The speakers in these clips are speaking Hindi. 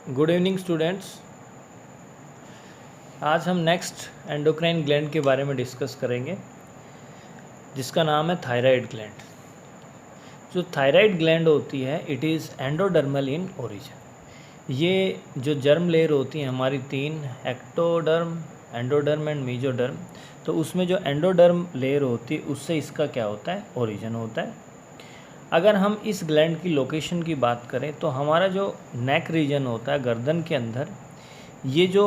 Good evening students. आज हम नेक्स्ट एंडोक्राइन ग्लैंड के बारे में डिस्कस करेंगे जिसका नाम है थायराइड ग्लैंड। जो थायराइड ग्लैंड होती है it is endodermal in origin. ये जो जर्म लेयर होती हैं हमारी तीन, एक्टोडर्म, एंडोडर्म एंड मीजोडर्म, तो उसमें जो एंडोडर्म लेयर होती है उससे इसका क्या होता है, ओरिजिन होता है। अगर हम इस ग्लैंड की लोकेशन की बात करें तो हमारा जो नेक रीजन होता है गर्दन के अंदर, ये जो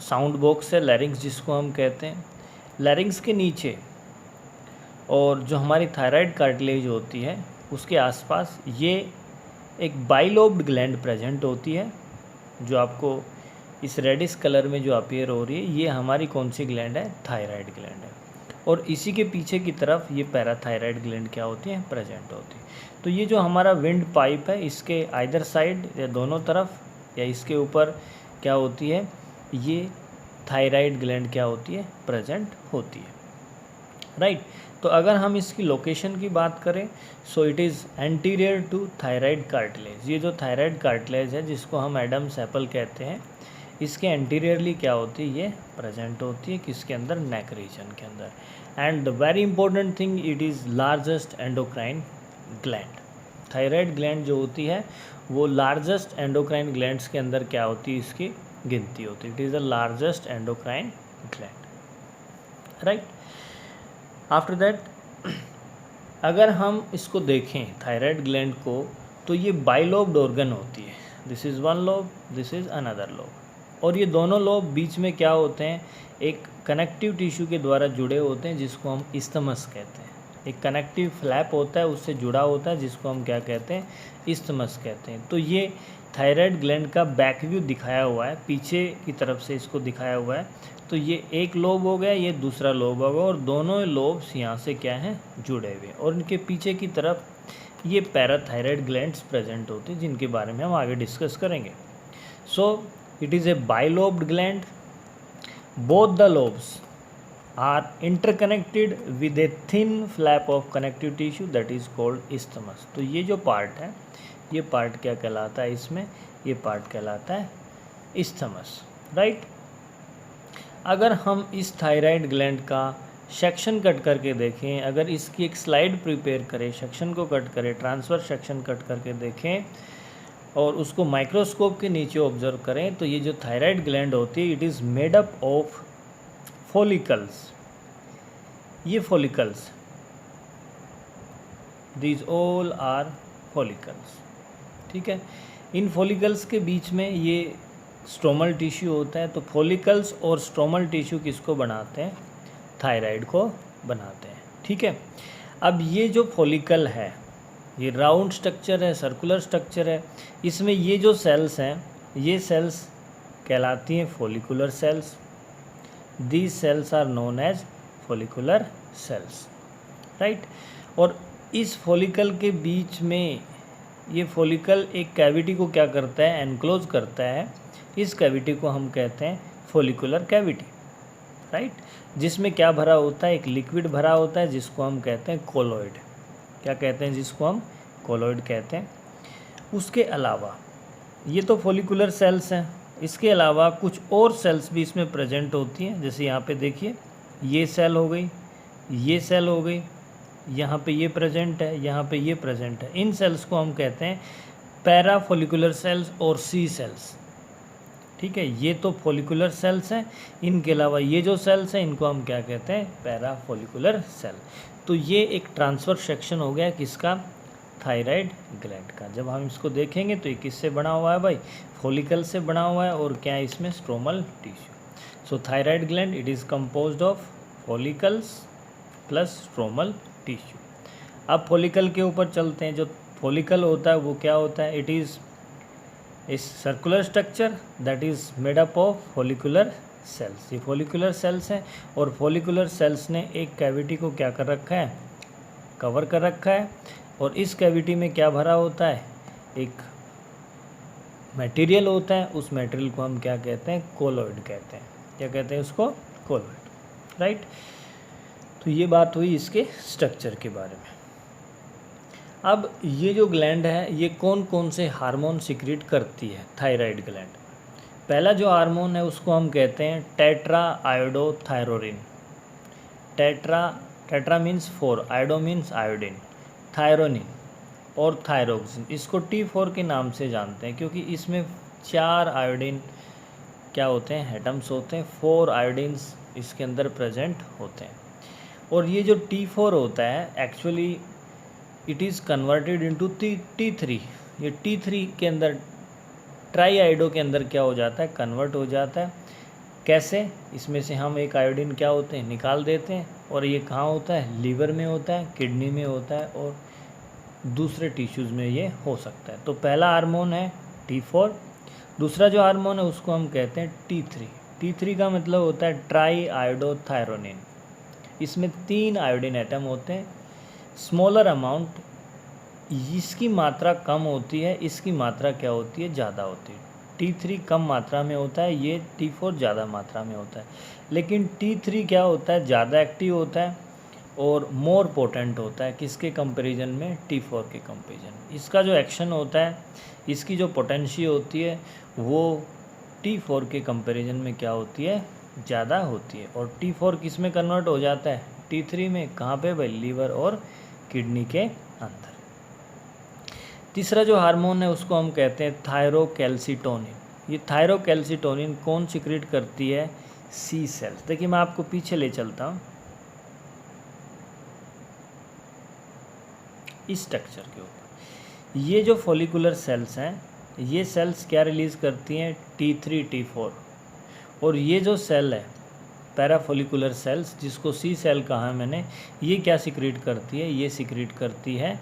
साउंड बॉक्स है लैरिंग्स जिसको हम कहते हैं, लैरिंग्स के नीचे और जो हमारी थायराइड कार्टिलेज होती है उसके आसपास ये एक बाइलोब्ड ग्लैंड प्रेजेंट होती है जो आपको इस रेडिश कलर में जो अपीयर हो रही है, ये हमारी कौन सी ग्लैंड है, थायराइड ग्लैंड है। और इसी के पीछे की तरफ ये पैराथायराइड ग्लैंड क्या होती है, प्रेजेंट होती है। तो ये जो हमारा विंड पाइप है इसके आइदर साइड या दोनों तरफ या इसके ऊपर क्या होती है, ये थायराइड ग्लैंड क्या होती है, प्रेजेंट होती है, राइट। तो अगर हम इसकी लोकेशन की बात करें so it is anterior to thyroid cartilage. ये जो थायराइड कार्टिलेज है जिसको हम एडम्स एप्पल कहते हैं, इसके एंटीरियरली क्या होती है, ये प्रेजेंट होती है किसके अंदर, नेक रीजन के अंदर। And the very important thing, it is largest endocrine gland. Thyroid gland जो होती है वो लार्जेस्ट एंडोक्राइन ग्लैंड्स के अंदर क्या होती है, इसकी गिनती होती है। It is the largest endocrine gland, right. After that अगर हम इसको देखें थायराइड ग्लैंड को, तो ये बाइलोब्ड ऑर्गन होती है। This is one lobe, this is another lobe, और ये दोनों लोब बीच में क्या होते हैं, एक कनेक्टिव टिश्यू के द्वारा जुड़े होते हैं जिसको हम इस्थमस कहते हैं। एक कनेक्टिव फ्लैप होता है उससे जुड़ा होता है जिसको हम क्या कहते हैं, इस्थमस कहते हैं। तो ये थायराइड ग्लैंड का बैक व्यू दिखाया हुआ है, पीछे की तरफ से इसको दिखाया हुआ है। तो ये एक लोब हो गया, ये दूसरा लोब हो गया, और दोनों लोब्स यहाँ से क्या हैं, जुड़े हुए, और इनके पीछे की तरफ ये पैराथायराइड ग्लैंड्स प्रेजेंट होते हैं जिनके बारे में हम आगे डिस्कस करेंगे। सो it is a bilobed gland. Both the lobes are interconnected with a thin flap of connective tissue that is called isthmus. तो ये जो पार्ट है, ये पार्ट क्या कहलाता है, इसमें ये पार्ट कहलाता है isthmus, राइट। अगर हम इस थायराइड ग्लैंड का सेक्शन कट करके देखें, अगर इसकी एक स्लाइड प्रिपेयर करें, सेक्शन को कट करें, ट्रांसफर सेक्शन कट करके देखें और उसको माइक्रोस्कोप के नीचे ऑब्जर्व करें, तो ये जो थायराइड ग्लैंड होती है it is made up of follicles. ये follicles, these all are follicles, ठीक है। इन फॉलिकल्स के बीच में ये स्ट्रोमल टिश्यू होता है। तो फॉलिकल्स और स्ट्रोमल टिश्यू किसको बनाते हैं, थायराइड को बनाते हैं, ठीक है। अब ये जो फॉलिकल है ये राउंड स्ट्रक्चर है, सर्कुलर स्ट्रक्चर है। इसमें ये जो सेल्स हैं, ये सेल्स कहलाती हैं follicular cells. These cells are known as follicular cells, right. और इस फॉलिकल के बीच में ये फॉलिकल एक कैविटी को क्या करता है, एनक्लोज करता है। इस कैविटी को हम कहते हैं फॉलिकुलर कैविटी, राइट, जिसमें क्या भरा होता है, एक लिक्विड भरा होता है जिसको हम कहते हैं कोलॉइड। क्या कहते हैं, जिसको हम कोलॉइड कहते हैं। उसके अलावा ये तो फॉलिकुलर सेल्स हैं, इसके अलावा कुछ और सेल्स भी इसमें प्रेजेंट होती हैं। जैसे यहाँ पे देखिए, ये सेल हो गई, ये सेल हो गई, यहाँ पे ये प्रेजेंट है, यहाँ पे ये प्रेजेंट है। इन सेल्स को हम कहते हैं पैरा फॉलिकुलर सेल्स और सी सेल्स, ठीक है। ये तो फॉलिकुलर सेल्स हैं, इनके अलावा ये जो सेल्स हैं इनको हम क्या कहते हैं, पैरा फॉलिकुलर सेल। तो ये एक ट्रांसफर सेक्शन हो गया किसका, थायराइड ग्लैंड का। जब हम इसको देखेंगे तो ये किससे बना हुआ है भाई, फॉलिकल से बना हुआ है, और क्या है इसमें, stromal tissue. So thyroid gland it is composed of follicles plus stromal tissue. अब फॉलिकल के ऊपर चलते हैं। जो फॉलिकल होता है वो क्या होता है, इट इज़ इस circular structure that is made up of follicular cells. ये फॉलिकुलर सेल्स हैं, और फॉलिकुलर सेल्स ने एक कैविटी को क्या कर रखा है, कवर कर रखा है। और इस कैविटी में क्या भरा होता है, एक मटेरियल होता है। उस मटेरियल को हम क्या कहते हैं, कोलॉइड कहते हैं। क्या कहते हैं उसको, कोलॉइड, राइट। तो ये बात हुई इसके स्ट्रक्चर के बारे में। अब ये जो ग्लैंड है ये कौन कौन से हार्मोन सिक्रीट करती है, थायराइड ग्लैंड। पहला जो हार्मोन है उसको हम कहते हैं tetra iodothyronine. Tetra means 4, iodo means iodine, thyronine और थायरोक्सिन। इसको T4 के नाम से जानते हैं क्योंकि इसमें 4 आयोडीन क्या होते हैं, एटम्स होते हैं, 4 आयोडीन्स इसके अंदर प्रेजेंट होते हैं। और ये जो T4 होता है actually it is converted into T3। ये T3 के अंदर ट्राई आयोडो के अंदर क्या हो जाता है, कन्वर्ट हो जाता है। कैसे, इसमें से हम एक आयोडीन क्या होते हैं निकाल देते हैं, और ये कहाँ होता है, लीवर में होता है, किडनी में होता है और दूसरे टिश्यूज़ में ये हो सकता है। तो पहला हार्मोन है T4। दूसरा जो हार्मोन है उसको हम कहते हैं T3। T3 का मतलब होता है ट्राई आयोडोथायरोनिन। इसमें 3 आयोडीन एटम होते हैं, स्मॉलर अमाउंट, इसकी मात्रा कम होती है, इसकी मात्रा क्या होती है, ज़्यादा होती है। T3 कम मात्रा में होता है, ये T4 ज़्यादा मात्रा में होता है। लेकिन T3 क्या होता है, ज़्यादा एक्टिव होता है और मोर पोटेंट होता है, किसके कंपैरिजन में, T4 के कंपैरिजन। इसका जो एक्शन होता है, इसकी जो पोटेंशियल होती है वो T4 के कंपैरिजन में क्या होती है, ज़्यादा होती है। और T4 किस में कन्वर्ट हो जाता है, T3 में। कहाँ पे भाई, लीवर और किडनी के अंदर। तीसरा जो हार्मोन है उसको हम कहते हैं थायरोकैल्सिटोनिन। ये थायरोकैल्सिटोनिन कौन सिक्रेट करती है, सी सेल्स। देखिए मैं आपको पीछे ले चलता हूँ इस स्ट्रक्चर के ऊपर। ये जो फॉलिकुलर सेल्स हैं, ये सेल्स क्या रिलीज़ करती हैं, T3 T4। और ये जो सेल है पैराफोलिकुलर सेल्स, जिसको सी सेल कहा है मैंने, ये क्या सिक्रेट करती है, ये सिक्रेट करती है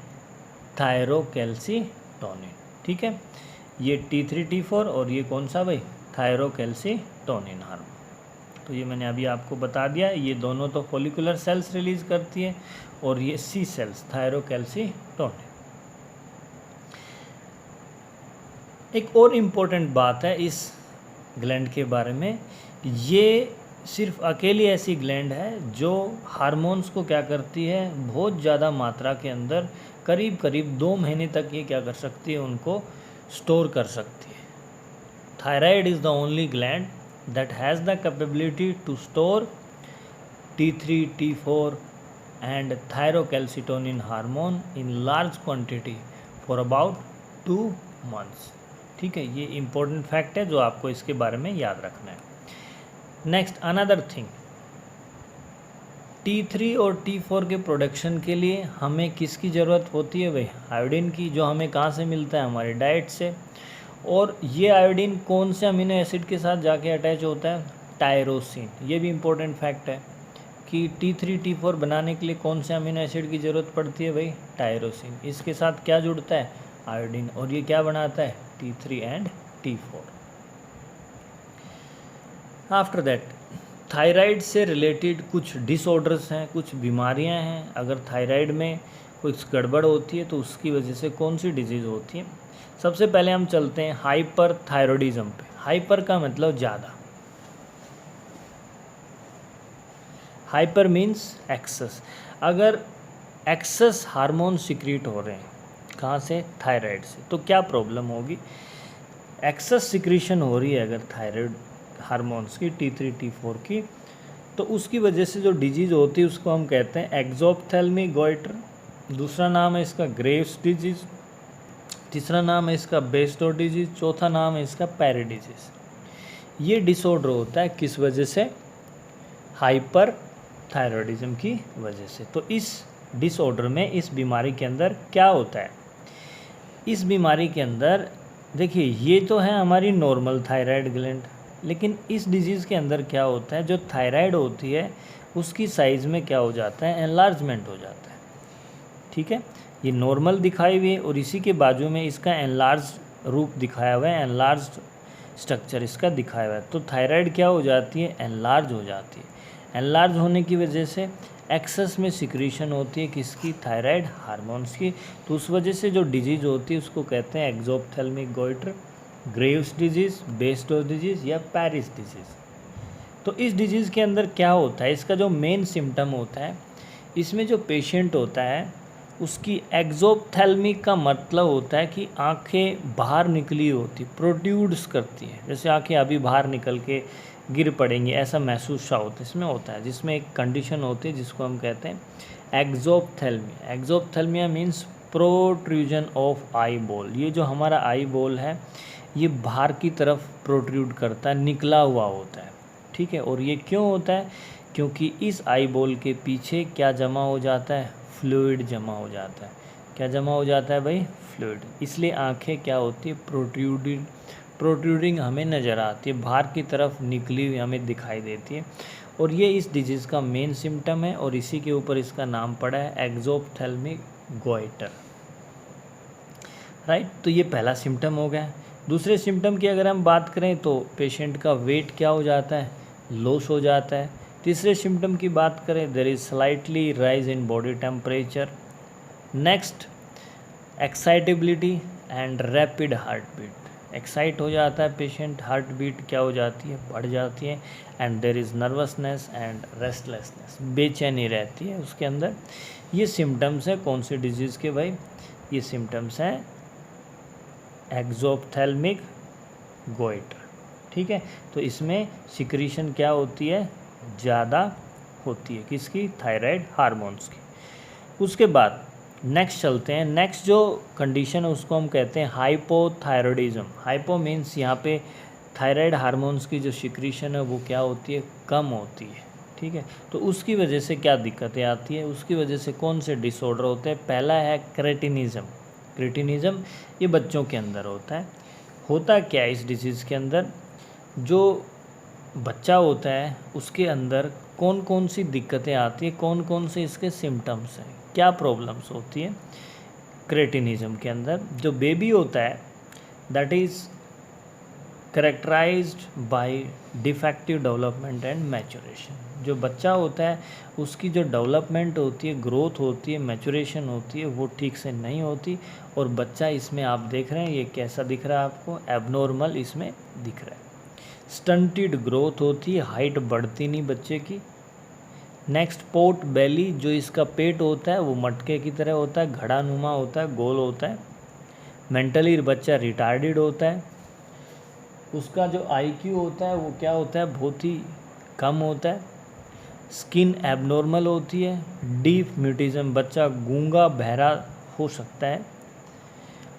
थायरोकैल्सिटोनिन। ठीक है, ये T3 T4 और ये कौन सा भाई, थायरोकैल्सिटोनिन हार्मोन। तो ये मैंने अभी आपको बता दिया, ये दोनों तो फॉलिकुलर सेल्स रिलीज़ करती है और ये सी सेल्स थायरोकैल्सिटोनिन। एक और इम्पोर्टेंट बात है इस ग्लैंड के बारे में, ये सिर्फ अकेली ऐसी ग्लैंड है जो हार्मोन्स को क्या करती है, बहुत ज़्यादा मात्रा के अंदर करीब करीब 2 महीने तक ये क्या कर सकती है, उनको स्टोर कर सकती है। Thyroid is the only gland that has the capability to store T3 T4 and thyrocalcitonin hormone in large quantity for about 2 months। ठीक है, ये इम्पोर्टेंट फैक्ट है जो आपको इसके बारे में याद रखना है। नेक्स्ट अनदर थिंग, T3 और T4 के प्रोडक्शन के लिए हमें किसकी ज़रूरत होती है भाई, आयोडीन की, जो हमें कहाँ से मिलता है, हमारे डाइट से। और ये आयोडीन कौन से अमीनो एसिड के साथ जाके अटैच होता है, टायरोसिन। ये भी इम्पोर्टेंट फैक्ट है कि T3 T4 बनाने के लिए कौन से अमीनो एसिड की ज़रूरत पड़ती है भाई, टायरोसिन। इसके साथ क्या जुड़ता है, आयोडीन, और ये क्या बनाता है, T3 and T4। After that thyroid से रिलेटेड कुछ डिसऑर्डर्स हैं, कुछ बीमारियां हैं। अगर थायराइड में कुछ गड़बड़ होती है तो उसकी वजह से कौन सी डिजीज़ होती है। सबसे पहले हम चलते हैं हाइपर थायरॉइडिज्म पे। हाइपर का मतलब ज़्यादा, हाइपर मीन्स एक्सेस। अगर एक्सेस हार्मोन सिक्रीट हो रहे हैं, कहाँ से, थायराइड से, तो क्या प्रॉब्लम होगी, एक्सेस सिक्रीशन हो रही है अगर थायराइड हार्मोन्स की, T3 T4 की, तो उसकी वजह से जो डिजीज़ होती है उसको हम कहते हैं एक्सोप्थेल्मिक गॉइटर। दूसरा नाम है इसका ग्रेव्स डिजीज़, तीसरा नाम है इसका बेस्टो डिजीज़, चौथा नाम है इसका पैरी डिजीज़। ये डिसऑर्डर होता है किस वजह से, हाइपर थायरॉइडिज्म की वजह से। तो इस डिसऑर्डर में, इस बीमारी के अंदर क्या होता है, इस बीमारी के अंदर देखिए ये तो है हमारी नॉर्मल थायराइड ग्लैंड, लेकिन इस डिजीज़ के अंदर क्या होता है, जो थायराइड होती है उसकी साइज़ में क्या हो जाता है, एनलार्जमेंट हो जाता है। ठीक है, ये नॉर्मल दिखाई हुई है और इसी के बाजू में इसका एनलार्ज रूप दिखाया हुआ है, एनलार्ज स्ट्रक्चर इसका दिखाया हुआ है। तो थायराइड क्या हो जाती है, एनलार्ज हो जाती है। एनलार्ज होने की वजह से एक्सेस में सिक्रीशन होती है किसकी, थायराइड हार्मोन्स की। तो उस वजह से जो डिजीज़ होती है उसको कहते हैं exophthalmic goitre, Graves disease, Basedow disease या पैरिस डिजीज़। तो इस डिजीज़ के अंदर क्या होता है, इसका जो मेन सिम्टम होता है, इसमें जो पेशेंट होता है उसकी एक्सोप्थेल्मिक का मतलब होता है कि आंखें बाहर निकली होती, प्रोट्रूड्स करती हैं, जैसे आंखें अभी बाहर निकल के गिर पड़ेंगी, ऐसा महसूस सा होता है, इसमें होता है, जिसमें एक कंडीशन होती है जिसको हम कहते हैं exophthalmia. Exophthalmia means protrusion of eyeball. ये जो हमारा आई बॉल है ये बाहर की तरफ प्रोट्रूड करता है, निकला हुआ होता है, ठीक है। और ये क्यों होता है? क्योंकि इस आई बॉल के पीछे क्या जमा हो जाता है? फ्लूइड जमा हो जाता है। क्या जमा हो जाता है भाई? फ्लूइड। इसलिए आंखें क्या होती है? प्रोट्रूडिंग हमें नज़र आती है, बाहर की तरफ निकली हुई हमें दिखाई देती है। और ये इस डिजीज़ का मेन सिम्टम है और इसी के ऊपर इसका नाम पड़ा है एक्सोप्थेल्मिक गोइटर, राइट। तो ये पहला सिम्टम हो गया। दूसरे सिम्टम की अगर हम बात करें तो पेशेंट का वेट क्या हो जाता है? लॉस हो जाता है। तीसरे सिम्टम की बात करें, there is slightly rise in body temperature. Next, excitability and rapid heart beat. Excite हो जाता है पेशेंट, हार्ट बीट क्या हो जाती है? बढ़ जाती है। And there is nervousness and restlessness, बेचैनी रहती है उसके अंदर। ये सिम्टम्स हैं कौन सी डिजीज़ के भाई? ये सिम्टम्स हैं एक्सोप्थेल्मिक गोइटर, ठीक है। तो इसमें सिक्रीशन क्या होती है? ज़्यादा होती है, किसकी? थायराइड हार्मोन्स की। उसके बाद नेक्स्ट चलते हैं। नेक्स्ट जो कंडीशन है उसको हम कहते हैं हाइपोथायरॉयडिज्म। हाइपो मीन्स यहाँ पे थायराइड हार्मोन्स की जो सिक्रीशन है वो क्या होती है? कम होती है, ठीक है। तो उसकी वजह से क्या दिक्कतें आती है? उसकी वजह से कौन से डिसऑर्डर होते हैं? पहला है क्रेटिनिज्म। क्रेटिनिज्म ये बच्चों के अंदर होता है। होता क्या है इस डिजीज़ के अंदर? जो बच्चा होता है उसके अंदर कौन कौन सी दिक्कतें आती हैं, कौन कौन से इसके सिम्टम्स हैं, क्या प्रॉब्लम्स होती हैं क्रेटिनिज्म के अंदर? जो बेबी होता है that is characterized by defective development and maturation. जो बच्चा होता है उसकी जो डेवलपमेंट होती है, ग्रोथ होती है, मैचुरेशन होती है, वो ठीक से नहीं होती। और बच्चा इसमें आप देख रहे हैं ये कैसा दिख रहा है आपको? एबनॉर्मल इसमें दिख रहा है। स्टंटेड ग्रोथ होती है, हाइट बढ़ती नहीं बच्चे की। नेक्स्ट, पोर्ट बेली, जो इसका पेट होता है वो मटके की तरह होता है, घड़ानुमा होता है, गोल होता है। मेंटली बच्चा रिटार्डेड होता है। उसका जो IQ होता है वो क्या होता है? बहुत ही कम होता है। स्किन एबनॉर्मल होती है। डीप म्यूटिज्म, बच्चा गूंगा बहरा हो सकता है।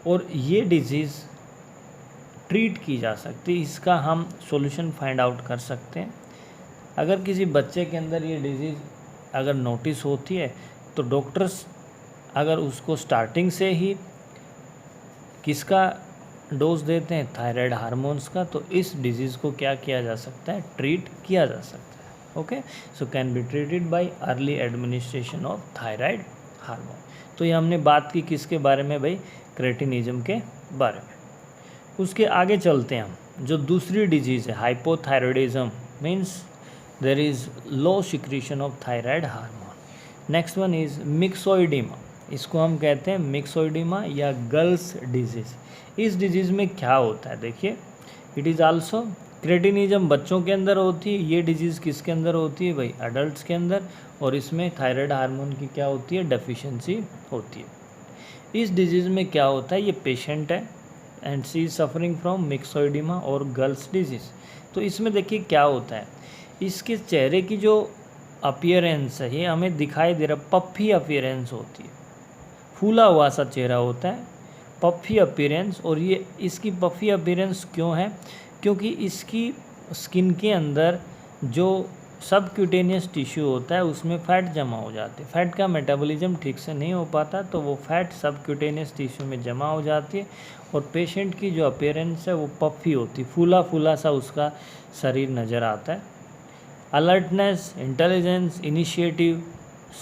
और ये डिजीज़ ट्रीट की जा सकती है, इसका हम सॉल्यूशन फाइंड आउट कर सकते हैं। अगर किसी बच्चे के अंदर ये डिजीज़ अगर नोटिस होती है तो डॉक्टर्स अगर उसको स्टार्टिंग से ही किसका डोज देते हैं? थायराइड हार्मोन्स का। तो इस डिजीज़ को क्या किया जा सकता है? ट्रीट किया जा सकता है। Okay, so can be treated by early administration of thyroid hormone. तो ये हमने बात की किसके बारे में भाई? क्रेटिनिज्म के बारे में। उसके आगे चलते हैं हम। जो दूसरी डिजीज़ है hypothyroidism, means there is low secretion of thyroid hormone. Next one is myxoedema. इसको हम कहते हैं मिक्सोइडिमा या गर्ल्स डिजीज़। इस डिजीज़ में क्या होता है? देखिए, इट इज़ आल्सो क्रेटिनिज्म बच्चों के अंदर होती है। ये डिजीज़ किसके अंदर होती है भाई? अडल्ट्स के अंदर। और इसमें थायराइड हार्मोन की क्या होती है? डेफिशिएंसी होती है। इस डिजीज़ में क्या होता है? ये पेशेंट है and she is suffering from myxoedema और गर्ल्स डिजीज़। तो इसमें देखिए क्या होता है, इसके चेहरे की जो अपीयरेंस है ये हमें दिखाई दे रहा, पफ़ी अपीयरेंस होती है, फूला हुआ सा चेहरा होता है, पफ़ी अपीयरेंस। और ये इसकी पफ़ी अपीयरेंस क्यों है? क्योंकि इसकी स्किन के अंदर जो सबक्यूटेनियस टिश्यू होता है उसमें फ़ैट जमा हो जाती है। फ़ैट का मेटाबॉलिज्म ठीक से नहीं हो पाता तो वो फ़ैट सबक्यूटेनियस टिश्यू में जमा हो जाती है और पेशेंट की जो अपीयरेंस है वो पफ़ी होती है, फूला फूला सा उसका शरीर नज़र आता है। अलर्टनेस, इंटेलिजेंस, इनिशिएटिव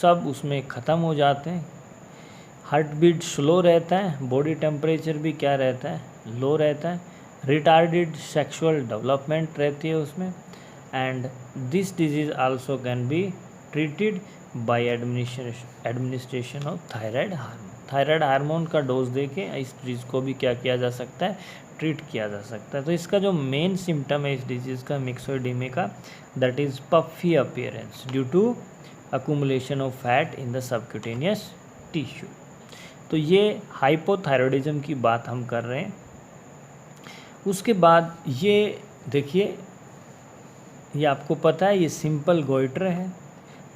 सब उसमें ख़त्म हो जाते हैं। हार्ट बीट स्लो रहता है, बॉडी टेम्परेचर भी क्या रहता है? लो रहता है। रिटार्डेड सेक्सुअल डेवलपमेंट रहती है उसमें। And this disease also can be treated by administration of thyroid hormone. Thyroid hormone का डोज देके इस डिजीज़ को भी क्या किया जा सकता है? ट्रीट किया जा सकता है। तो इसका जो मेन सिम्टम है इस डिजीज़ का, मिक्सोइडिमा का, that is puffy appearance due to accumulation of fat in the subcutaneous tissue। तो ये हाइपोथायरॉयडिज्म की बात हम कर रहे हैं। उसके बाद ये देखिए, ये आपको पता है ये सिंपल गोइटर है।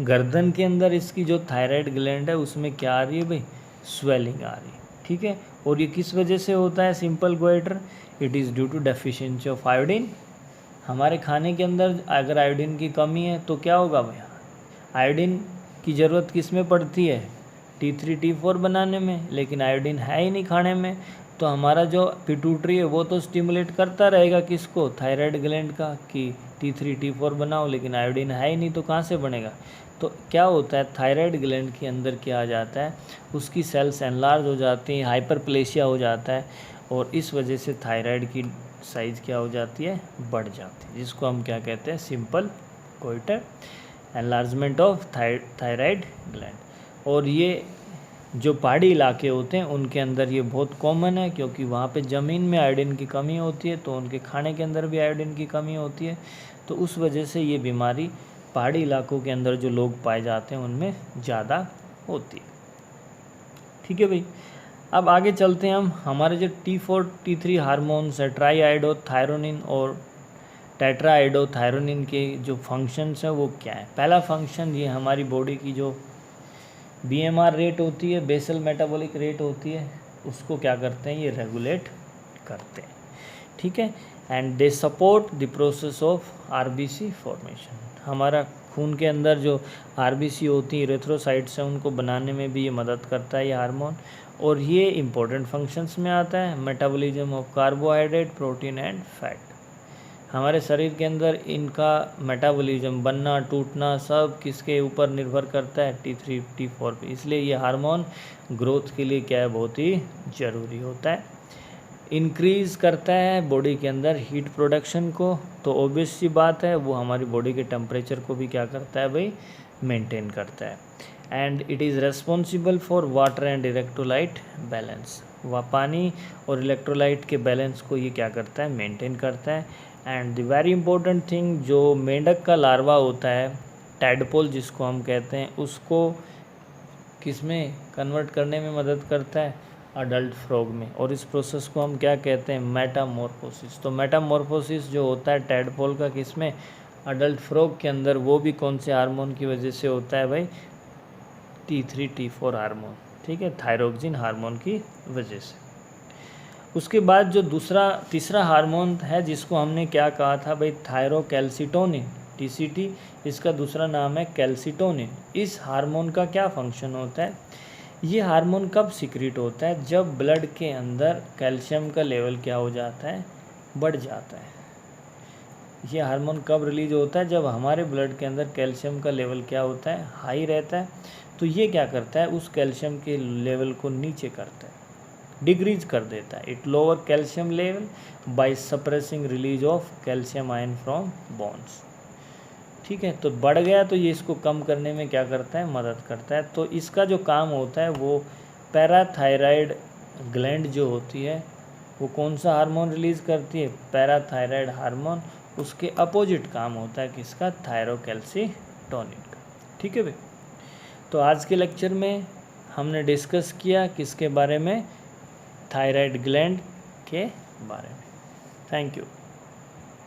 गर्दन के अंदर इसकी जो थायराइड ग्लैंड है उसमें क्या आ रही है भाई, स्वेलिंग आ रही है, ठीक है। और ये किस वजह से होता है simple goitre, it is due to deficiency of iodine. हमारे खाने के अंदर अगर आयोडीन की कमी है तो क्या होगा भैया, आयोडीन की ज़रूरत किस में पड़ती है, T3 T4 बनाने में, लेकिन आयोडीन है ही नहीं खाने में। तो हमारा जो पिट्यूटरी है वो तो स्टिमुलेट करता रहेगा किसको, थायराइड ग्लैंड का, कि T3 T4 बनाओ, लेकिन आयोडीन है ही नहीं तो कहाँ से बनेगा। तो क्या होता है, थायराइड ग्लैंड के अंदर क्या आ जाता है, उसकी सेल्स एनलार्ज हो जाती हैं, हाइपरप्लेशिया हो जाता है, और इस वजह से थायराइड की साइज़ क्या हो जाती है, बढ़ जाती है, जिसको हम क्या कहते हैं, simple goitre, enlargement of thyroid gland. और ये जो पहाड़ी इलाके होते हैं उनके अंदर ये बहुत कॉमन है, क्योंकि वहाँ पे ज़मीन में आयोडीन की कमी होती है, तो उनके खाने के अंदर भी आयोडीन की कमी होती है, तो उस वजह से ये बीमारी पहाड़ी इलाकों के अंदर जो लोग पाए जाते हैं उनमें ज़्यादा होती है, ठीक है भाई। अब आगे चलते हैं हम, हमारे जो T4 T3 हार्मोन्स है, ट्राईआइडोथायरोनिन और टेट्राआइडोथायरोनिन के जो फंक्शंस हैं वो क्या है। पहला फंक्शन, ये हमारी बॉडी की जो BMR रेट होती है, बेसल मेटाबॉलिक रेट होती है, उसको क्या करते हैं, ये रेगुलेट करते हैं, ठीक है। And they support the process of RBC formation. हमारा खून के अंदर जो RBC होती हैं, इरेथ्रोसाइट्स हैं, उनको बनाने में भी ये मदद करता है ये हार्मोन। और ये इंपॉर्टेंट फंक्शंस में आता है, metabolism of carbohydrate, protein and fat. हमारे शरीर के अंदर इनका मेटाबॉलिज्म, बनना टूटना, सब किसके ऊपर निर्भर करता है, T3 T4 पे। इसलिए ये हार्मोन ग्रोथ के लिए क्या है, बहुत ही ज़रूरी होता है। इंक्रीज़ करता है बॉडी के अंदर हीट प्रोडक्शन को, तो ऑब्वियस सी बात है वो हमारी बॉडी के टेम्परेचर को भी क्या करता है भाई, मेंटेन करता है। And it is responsible for water and electrolyte balance. वह पानी और इलेक्ट्रोलाइट के बैलेंस को ये क्या करता है, मेंटेन करता है। And the very important thing, जो मेंढक का लार्वा होता है, टैडपोल जिसको हम कहते हैं, उसको किस में कन्वर्ट करने में मदद करता है, अडल्ट फ्रॉग में। और इस प्रोसेस को हम क्या कहते हैं, मेटामॉर्फोसिस। तो मेटामॉर्फोसिस जो होता है टैडपोल का, किस में, अडल्ट फ्रॉग के अंदर, वो भी कौन से हार्मोन की वजह से होता है भाई, T3 T4 हार्मोन, ठीक है, थायरोक्सिन हार्मोन की वजह से। उसके बाद जो तीसरा हार्मोन है जिसको हमने क्या कहा था भाई, थायरोकैल्सिटोनिन, TCT, इसका दूसरा नाम है कैल्सिटोनिन। इस हार्मोन का क्या फंक्शन होता है, ये हार्मोन कब सिक्रीट होता है, जब ब्लड के अंदर कैल्शियम का लेवल क्या हो जाता है, बढ़ जाता है। ये हार्मोन कब रिलीज होता है, जब हमारे ब्लड के अंदर कैल्शियम का लेवल क्या होता है, हाई रहता है। तो ये क्या करता है, उस कैल्शियम के लेवल को नीचे करता है, डिक्रीज कर देता है। It lower calcium level by suppressing release of calcium ion from bones, ठीक है। तो बढ़ गया तो ये इसको कम करने में क्या करता है, मदद करता है। तो इसका जो काम होता है वो पैराथायराइड ग्लैंड जो होती है वो कौन सा हार्मोन रिलीज़ करती है, पैराथायराइड हार्मोन। उसके अपोजिट काम होता है किसका, थायरोकैल्सिटोनिन का, ठीक है भाई। तो आज के लेक्चर में हमने डिस्कस किया किसके बारे में, थायराइड ग्लैंड के बारे में। Thank you.